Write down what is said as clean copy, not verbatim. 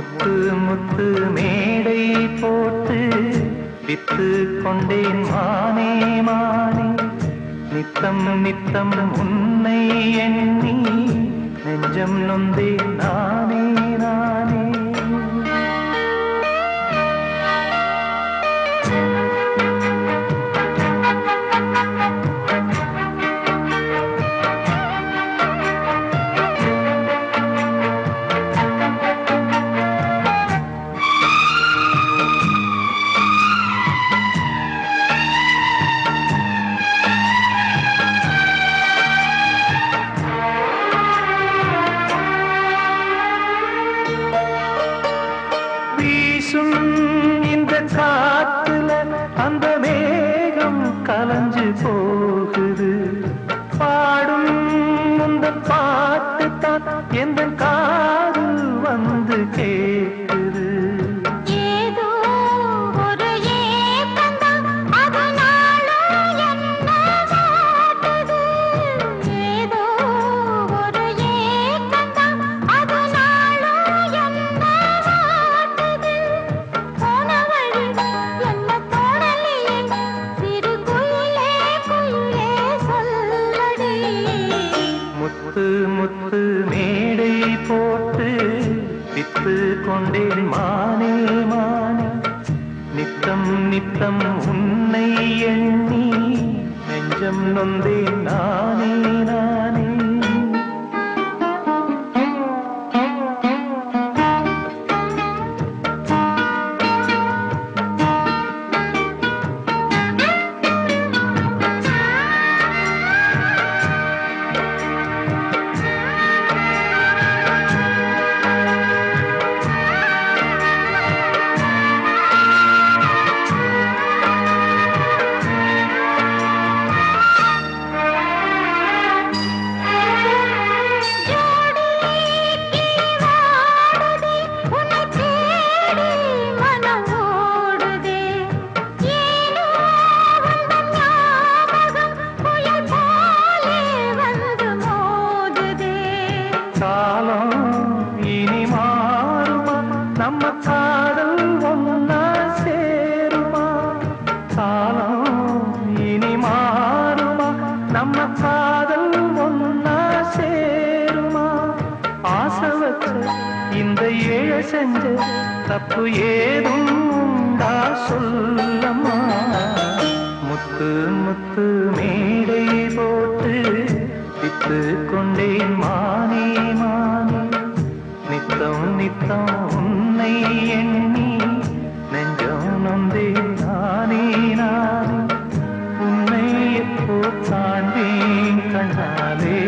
முத்து முத்து மேடை போட்டு வித்து கொண்டேன் மானே மானே, நித்தம் நித்தம் உன்னை எண்ணி நெஞ்சம் நொந்தேன் நானே நானே. இந்த காத்துல அந்த மேகம் கலஞ்சு போகுது, பாடும் இந்த பாட்டு தான் எந்த காதில் வந்து கேட்குது. ஏதோ ஒரு ஏக்கந்தான் அதனாலும் என்ன வாட்டுது, ஏதோ ஒரு ஏக்கந்தான் அதனாலும் என்ன வாட்டுது. போன வழி என்ன தோணலையே சிறு குயிலே குயிலே சொல்லடி. முத்து முத்து மேடை போட்டு வித்து கொண்டேன் மானே மானே, நித்தம் நித்தம் உன்னை எண்ணி நெஞ்சம் நொந்தேன் நானே நானே. காலம் இனி மாறுமா, நம்ம காதல் ஒன்னா சேருமா. காலம் இனி மாறுமா, நம்ம காதல் ஒன்னா சேருமா. ஆசை வச்ச இந்த ஏழை செஞ்ச தப்பு ஏதும் உண்டா சொல்லம்மா. முத்து முத்து மேடை போட்டு வித்து கொண்டேன் மானே மானே, நித்தம் நித்தம் உன்னை எண்ணி நெஞ்சம் நொந்தேன் நானே நானே. உன்னை எப்போ காண்பேன் கண்ணாலே.